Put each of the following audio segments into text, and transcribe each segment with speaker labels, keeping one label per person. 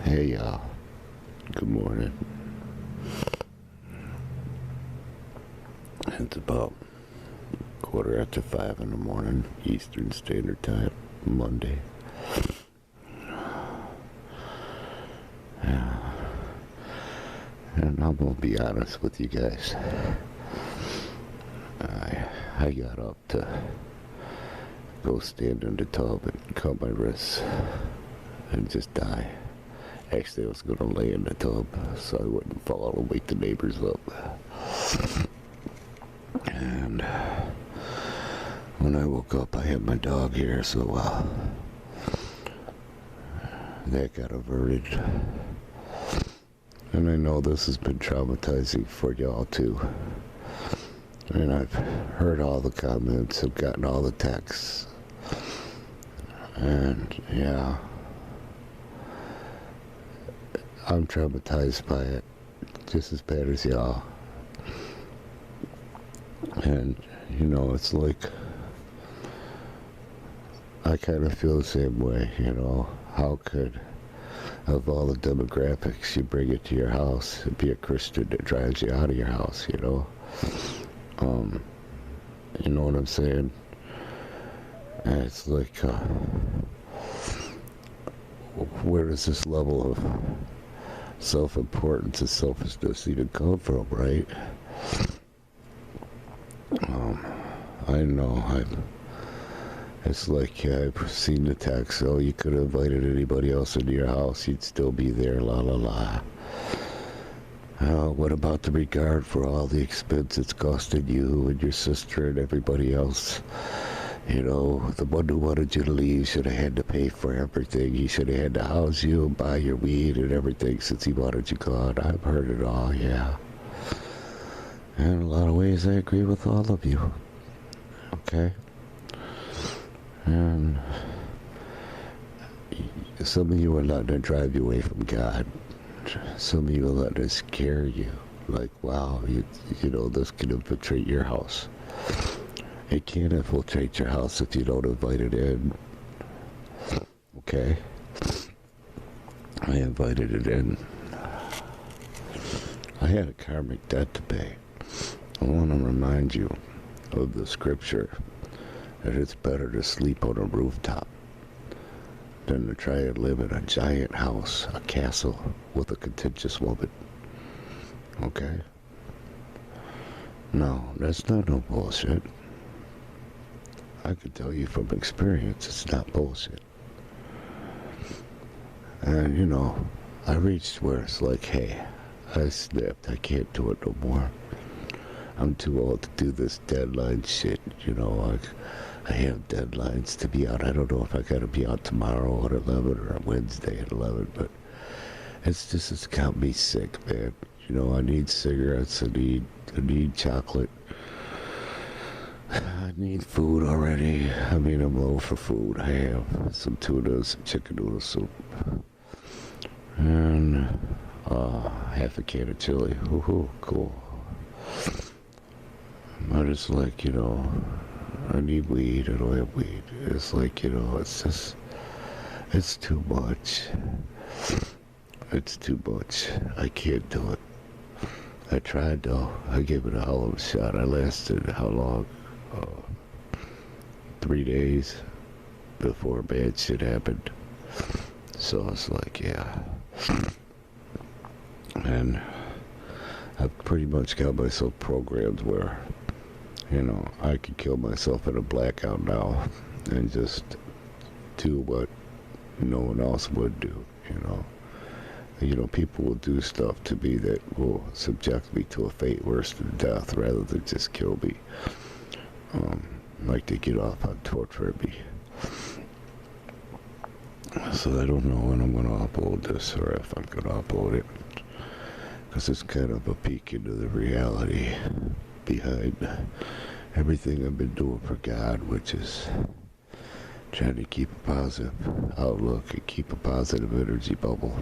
Speaker 1: Hey y'all, good morning. It's about 5:15 in the morning, Eastern Standard Time, Monday. Yeah. And I'm gonna be honest with you guys. I got up to go stand in the tub and cut my wrists and just die. Actually, I was gonna lay in the tub so I wouldn't fall and wake the neighbors up. And when I woke up, I had my dog here, so that got averted. And I know this has been traumatizing for y'all too. And I've heard all the comments, I've gotten all the texts. And yeah, I'm traumatized by it, just as bad as y'all. And, you know, it's like, I kind of feel the same way, you know. How could, of all the demographics, you bring it to your house and be a Christian that drives you out of your house, you know? You know what I'm saying? And it's like, where does this level of self-importance and selfishness even come from, right? I know, it's like, I've seen the text, oh, you could have invited anybody else into your house, you'd still be there, la la la. What about the regard for all the expense it's costing you and your sister and everybody else? You know, the one who wanted you to leave should have had to pay for everything. He should have had to house you and buy your weed and everything since he wanted you gone. I've heard it all, yeah. And in a lot of ways, I agree with all of you. Okay? And some of you are letting it drive you away from God. Some of you are letting it scare you. Like, wow, you know, this can infiltrate your house. It can't infiltrate your house if you don't invite it in. Okay? I invited it in. I had a karmic debt to pay. I want to remind you of the scripture that it's better to sleep on a rooftop than to try and live in a giant house, a castle, with a contentious woman. Okay? No, that's not no bullshit. I can tell you from experience, it's not bullshit. And, you know, I reached where it's like, hey, I snapped, I can't do it no more. I'm too old to do this deadline shit, you know, I have deadlines to be out. I don't know if I gotta be out tomorrow at 11 or Wednesday at 11, but it's got me sick, man. You know, I need cigarettes, I need chocolate. I need food already. I mean, I'm low for food. I have some tuna, some chicken noodle soup, and half a can of chili. Woohoo, cool. But it's like, you know, I need weed. I don't have weed. It's like, you know, it's too much. It's too much. I can't do it. I tried though. I gave it a hell of a shot. I lasted how long? 3 days before bad shit happened. So it's like, yeah. And I've pretty much got myself programmed where, you know, I could kill myself in a blackout now and just do what no one else would do, you know. You know, people will do stuff to me that will subject me to a fate worse than death rather than just kill me. Like they get off on torturing me. So I don't know when I'm going to upload this or if I'm going to upload it. Because it's kind of a peek into the reality behind everything I've been doing for God, which is trying to keep a positive outlook and keep a positive energy bubble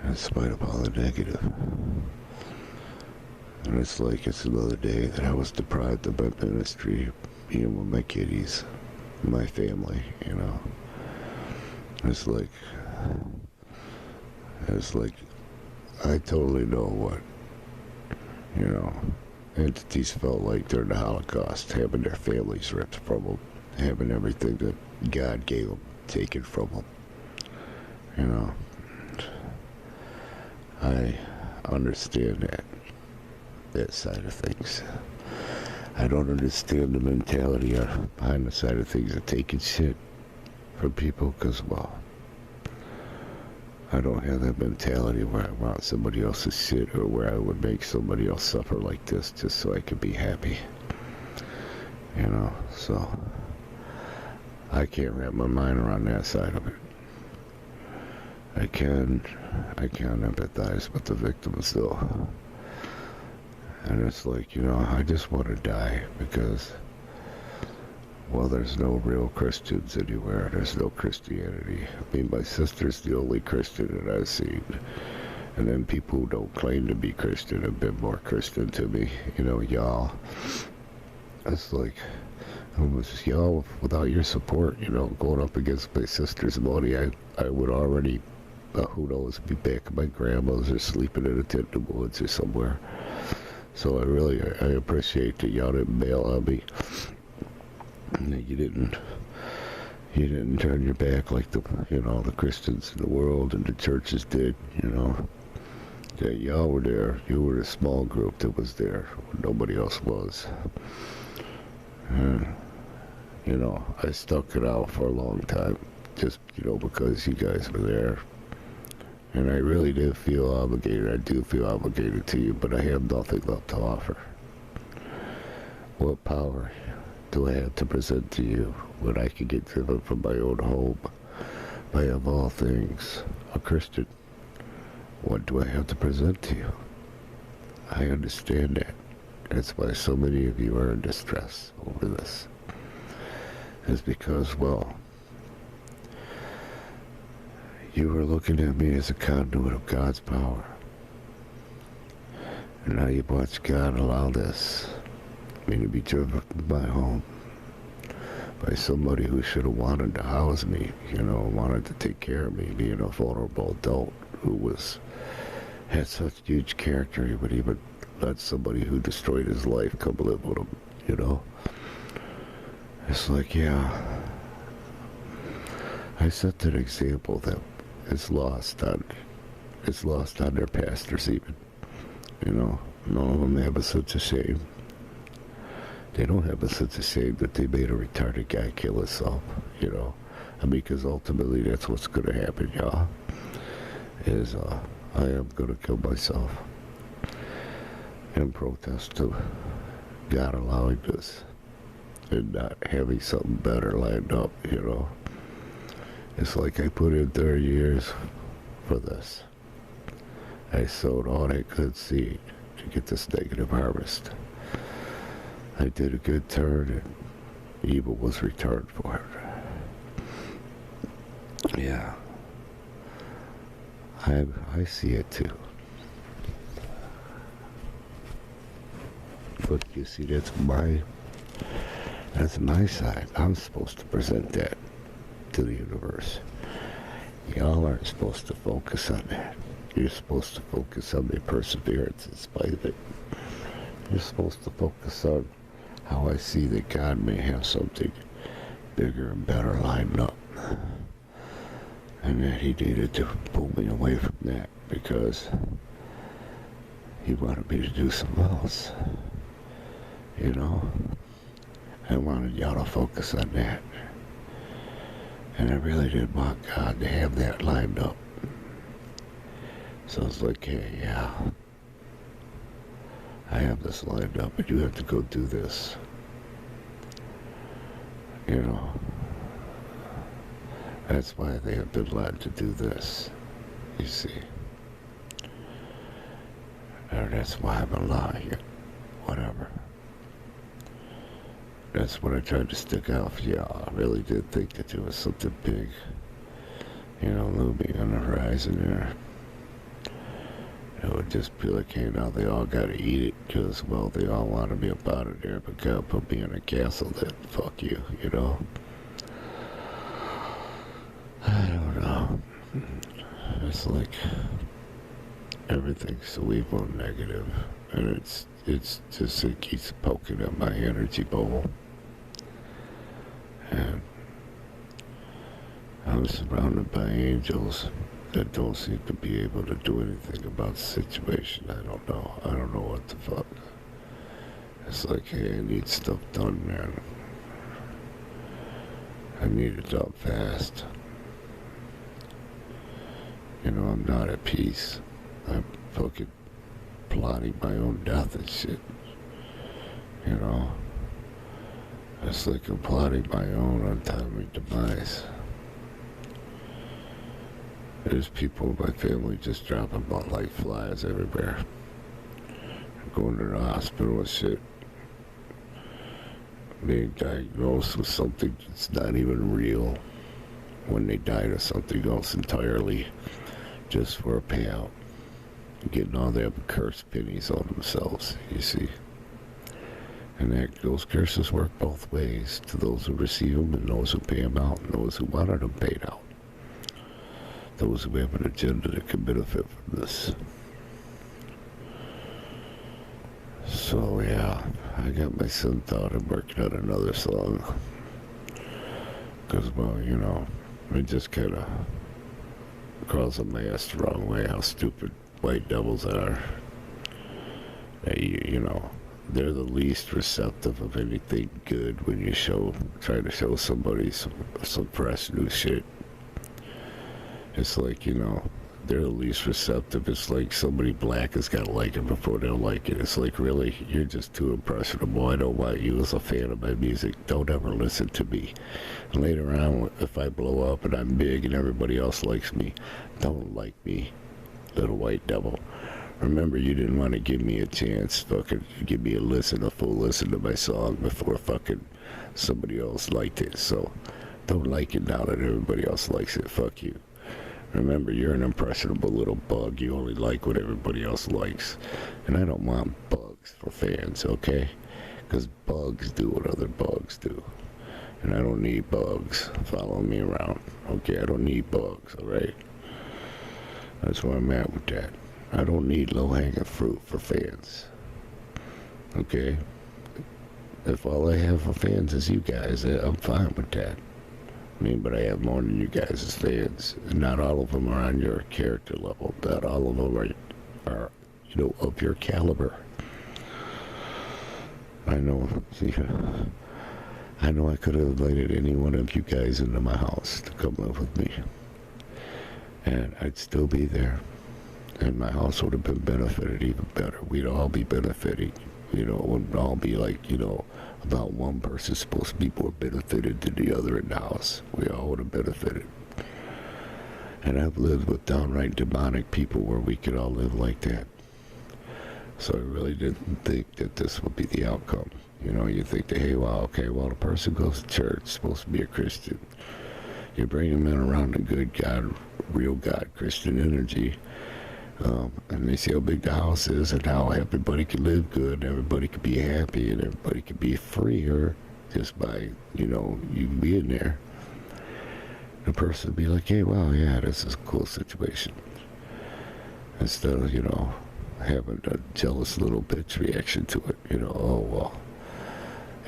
Speaker 1: in spite of all the negative. And it's like it's another day that I was deprived of my ministry, being with my kiddies, my family, you know. It's like It's like, I totally know what, you know, entities felt like during the Holocaust, having their families ripped from them, having everything that God gave them taken from them. You know, I understand that side of things. I don't understand the mentality behind the side of things of taking shit from people, because, well, I don't have that mentality where I want somebody else's shit, or where I would make somebody else suffer like this just so I could be happy. You know, so I can't wrap my mind around that side of it. I can empathize with the victims though. And it's like, you know, I just want to die because, well, there's no real Christians anywhere. There's no Christianity. I mean, my sister's the only Christian that I've seen. And then people who don't claim to be Christian have been more Christian to me. You know, y'all. It's like, almost, y'all, without your support, you know, going up against my sister's money, I would already, who knows, be back at my grandma's or sleeping in a tent in the woods or somewhere. So I appreciate that y'all didn't bail on me. And that you didn't turn your back like the Christians in the world and the churches did, you know. That y'all were there. You were the small group that was there when nobody else was. And, you know, I stuck it out for a long time, just, you know, because you guys were there. And I really did feel obligated. I do feel obligated to you, but I have nothing left to offer. What power do I have to present to you when I can get driven from my own home by, of all things, a Christian? What do I have to present to you? I understand that. That's why so many of you are in distress over this. It's because, well, you were looking at me as a conduit of God's power. And now you watch God allow this, me to be driven from my home by somebody who should have wanted to house me, you know, wanted to take care of me, being a vulnerable adult who had such huge character. He would even let somebody who destroyed his life come live with him, you know. It's like, yeah, I set an example that is lost on their pastors even, you know. None of them have a sense of shame. They don't have a sense of shame that they made a retarded guy kill himself, you know. I mean, because ultimately that's what's going to happen, y'all, is I am going to kill myself in protest to God allowing this and not having something better lined up, you know. It's like I put in 30 years for this. I sowed all that good seed to get this negative harvest. I did a good turn and evil was returned for it. Yeah. I see it too. But you see, that's my side. I'm supposed to present that to the universe. Y'all aren't supposed to focus on that. You're supposed to focus on the perseverance in spite of it. You're supposed to focus on how I see that God may have something bigger and better lined up. And that he needed to pull me away from that because he wanted me to do something else. You know? I wanted y'all to focus on that. And I really didn't want God to have that lined up. So it's like, hey, yeah, I have this lined up, and you have to go do this. You know, that's why they have been led to do this, you see. Or that's why I'm allowing it, whatever. That's what I tried to stick out for y'all. I really did think that there was something big, you know, looming on the horizon there. It would just be like, hey, now they all gotta eat it, because, well, they all wanted me up out of there, but God put me in a castle, then fuck you, you know? I don't know. it's like everything's so evil and negative, and it's just, it keeps poking at my energy bowl. And I'm surrounded by angels that don't seem to be able to do anything about the situation. I don't know what the fuck. It's like, hey, I need stuff done, man. I need it done fast. You know, I'm not at peace. I'm fucking plotting my own death and shit. You know? It's like I'm plotting my own untimely demise. There's people in my family just dropping about like flies everywhere. Going to the hospital and shit. Being diagnosed with something that's not even real. When they died of something else entirely. Just for a payout. Getting all them cursed pennies on themselves, you see. And those curses work both ways. To those who receive them and those who pay them out and those who wanted them paid out. Those who have an agenda that can benefit from this. So yeah, I got my son thought of working on another song. Because, well, you know, it just kind of crosses my ass the wrong way how stupid white devils are. You know, they're the least receptive of anything good when you try to show somebody some fresh new shit. It's like, you know, they're the least receptive. It's like somebody black has got to like it before they'll like it. It's like, really, you're just too impressionable. I don't want you as a fan of my music. Don't ever listen to me. And later on, if I blow up and I'm big and everybody else likes me, don't like me, little white devil. Remember, you didn't want to give me a chance, fucking give me a full listen to my song before fucking somebody else liked it. So don't like it now that everybody else likes it. Fuck you. Remember, you're an impressionable little bug. You only like what everybody else likes. And I don't want bugs for fans, okay? Because bugs do what other bugs do. And I don't need bugs following me around. Okay, I don't need bugs, alright? That's where I'm at with that. I don't need low-hanging fruit for fans. Okay? If all I have for fans is you guys, I'm fine with that. I mean, but I have more than you guys as fans. And not all of them are on your character level. Not all of them are you know, of your caliber. I know I could have invited any one of you guys into my house to come live with me. And I'd still be there. And my house would have been benefited even better. We'd all be benefiting. You know, it wouldn't all be like, you know, about one person supposed to be more benefited than the other in the house. We all would have benefited. And I've lived with downright demonic people where we could all live like that. So I really didn't think that this would be the outcome. You know, you think that, hey, well, okay, well, the person goes to church, supposed to be a Christian. You bring them in around the good God, real God, Christian energy. And they see how big the house is and how everybody can live good, and everybody can be happy, and everybody can be freer just by, you know, you being there. The person would be like, hey, wow, yeah, this is a cool situation. Instead of, you know, having a jealous little bitch reaction to it. You know, oh, well,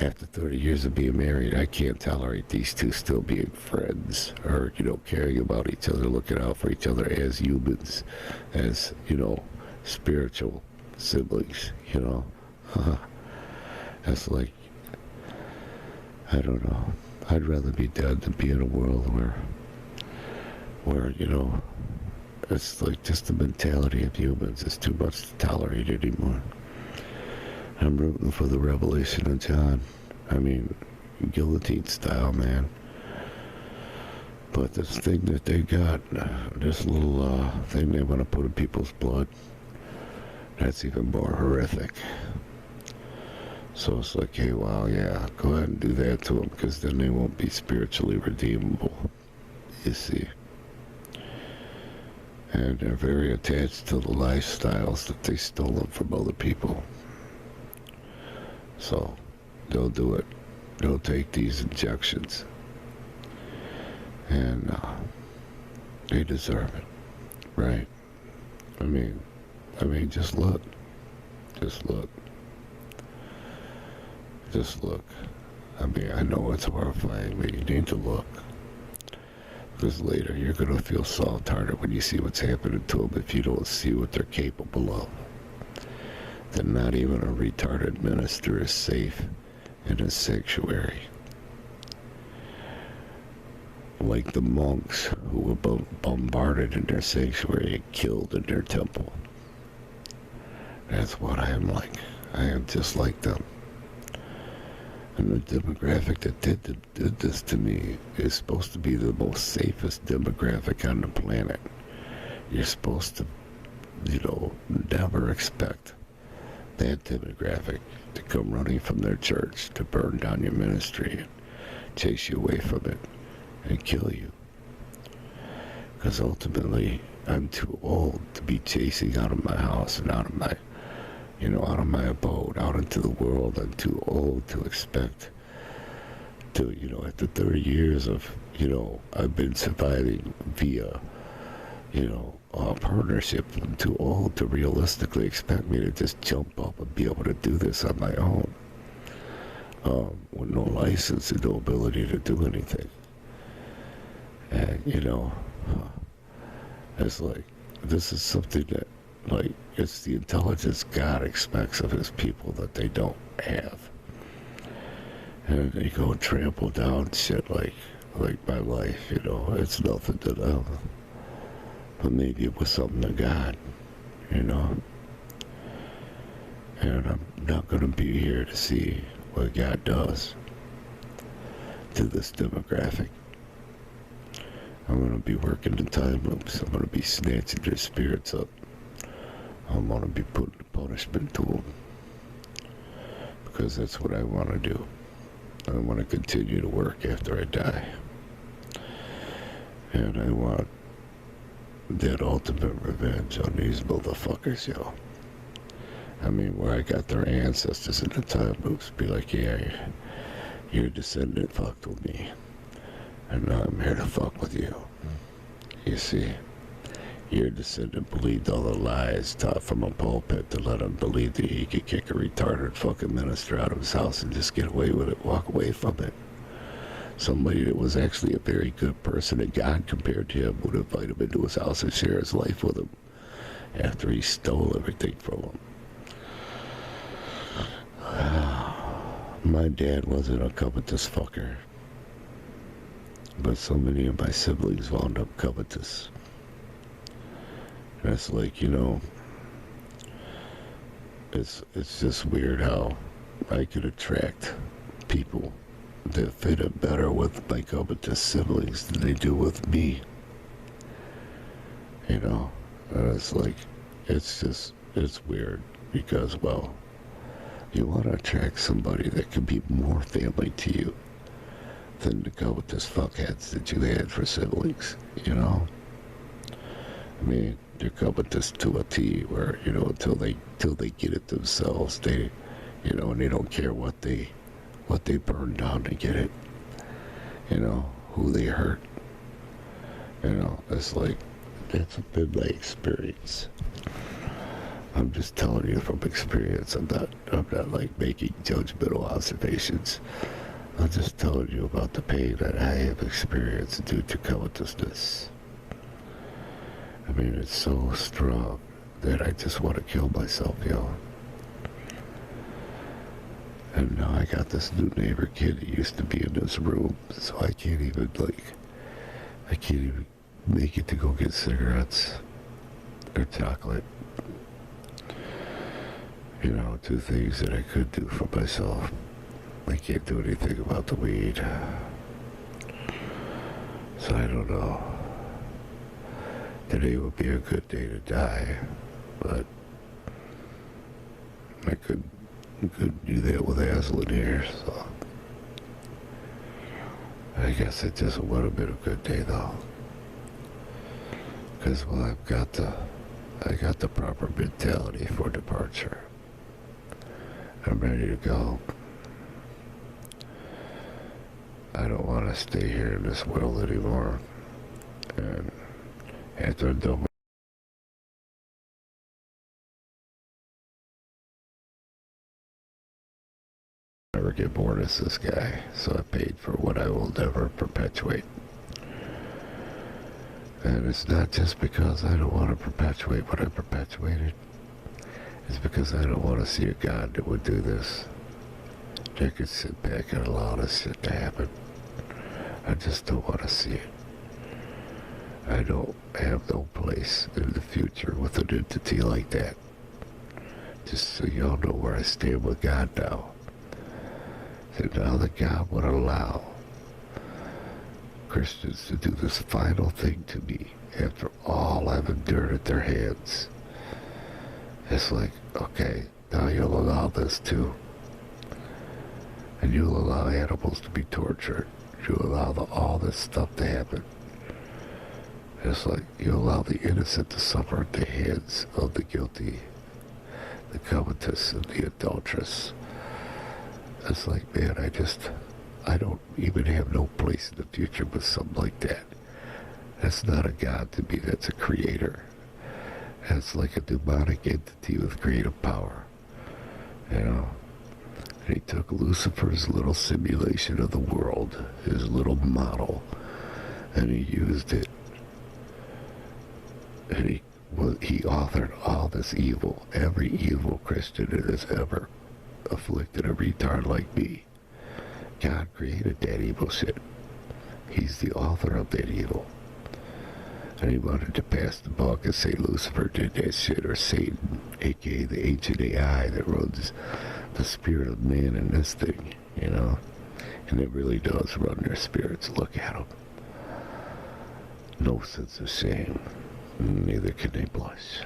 Speaker 1: after 30 years of being married, I can't tolerate these two still being friends or, you know, caring about each other, looking out for each other as humans, as, you know, spiritual siblings, you know. That's like, I don't know. I'd rather be dead than be in a world where, you know, it's like just the mentality of humans is too much to tolerate anymore. I'm rooting for the revelation of John. I mean, guillotine style, man. But this thing that they got, this little thing they want to put in people's blood, that's even more horrific. So it's like, hey, wow, yeah, go ahead and do that to them, because then they won't be spiritually redeemable, you see. And they're very attached to the lifestyles that they stolen from other people. So, they'll do it. They'll take these injections. And they deserve it. right? I mean, just look. Just look. Just look. I mean, I know it's horrifying, but you need to look. Because later you're going to feel soft-hearted when you see what's happening to them if you don't see what they're capable of. That not even a retarded minister is safe in a sanctuary. Like the monks who were bombarded in their sanctuary and killed in their temple. That's what I am like. I am just like them. And the demographic that did this to me is supposed to be the most safest demographic on the planet. You're supposed to, never expect that demographic to come running from their church to burn down your ministry and chase you away from it and kill you. Because ultimately, I'm too old to be chasing out of my house and out of my abode, out into the world. I'm too old to expect to, after 30 years of, I've been surviving via, partnership. I'm too old to realistically expect me to just jump up and be able to do this on my own, with no license and no ability to do anything. And, it's like, this is something that, it's the intelligence God expects of his people that they don't have. And they go and trample down shit like my life, it's nothing to them. But maybe it was something to God, And I'm not going to be here to see what God does to this demographic. I'm going to be working in time loops. I'm going to be snatching their spirits up. I'm going to be putting a punishment to them. Because that's what I want to do. I want to continue to work after I die. And I want that ultimate revenge on these motherfuckers, yo. I mean, where I got their ancestors in the time loops be like, yeah, your descendant fucked with me. And now I'm here to fuck with you. You see? Your descendant believed all the lies taught from a pulpit to let him believe that he could kick a retarded fucking minister out of his house and just get away with it, walk away from it. Somebody that was actually a very good person and God compared to him would invite him into his house and share his life with him after he stole everything from him. My dad wasn't a covetous fucker. But so many of my siblings wound up covetous. And it's like, it's just weird how I could attract people that fit in better with my covetous siblings than they do with me. And it's like, it's weird because, well, you want to attract somebody that can be more family to you than the covetous fuckheads that you had for siblings, I mean, they're covetous to a T where, until they get it themselves, they, and they don't care what they burn down to get it, who they hurt, it's like, that's been my experience. I'm just telling you from experience. I'm not like making judgmental observations. I'm just telling you about the pain that I have experienced due to covetousness. I mean, it's so strong that I just want to kill myself, And now I got this new neighbor kid that used to be in this room, so I can't even make it to go get cigarettes or chocolate. Two things that I could do for myself. I can't do anything about the weed. So I don't know. Today would be a good day to die, but I could do that with Aslan here, so I guess it just would have been a good day though. Because, well, I got the proper mentality for departure. I'm ready to go. I don't want to stay here in this world anymore. And after I'm done with never get bored as this guy, so I paid for what I will never perpetuate. And it's not just because I don't want to perpetuate what I perpetuated. It's because I don't want to see a God that would do this. That could sit back and allow this shit to happen. I just don't want to see it. I don't have no place in the future with an entity like that. Just so y'all know where I stand with God now. So now that God would allow Christians to do this final thing to me after all I've endured at their hands. It's like, okay, now you'll allow this too. And you'll allow animals to be tortured. You'll allow all this stuff to happen. It's like you allow the innocent to suffer at the hands of the guilty, the covetous and the adulterous. It's like, man, I don't even have no place in the future with something like that. That's not a God to me, that's a creator. That's like a demonic entity with creative power. You know? And he took Lucifer's little simulation of the world, his little model, and he used it. And he authored all this evil, every evil Christian that has ever afflicted a retard like me. God created that evil shit. He's the author of that evil. And he wanted to pass the buck and say Lucifer did that shit, or Satan, aka the ancient AI that runs the spirit of man in this thing, you know? And it really does run their spirits. Look at them. No sense of shame. Neither can they blush.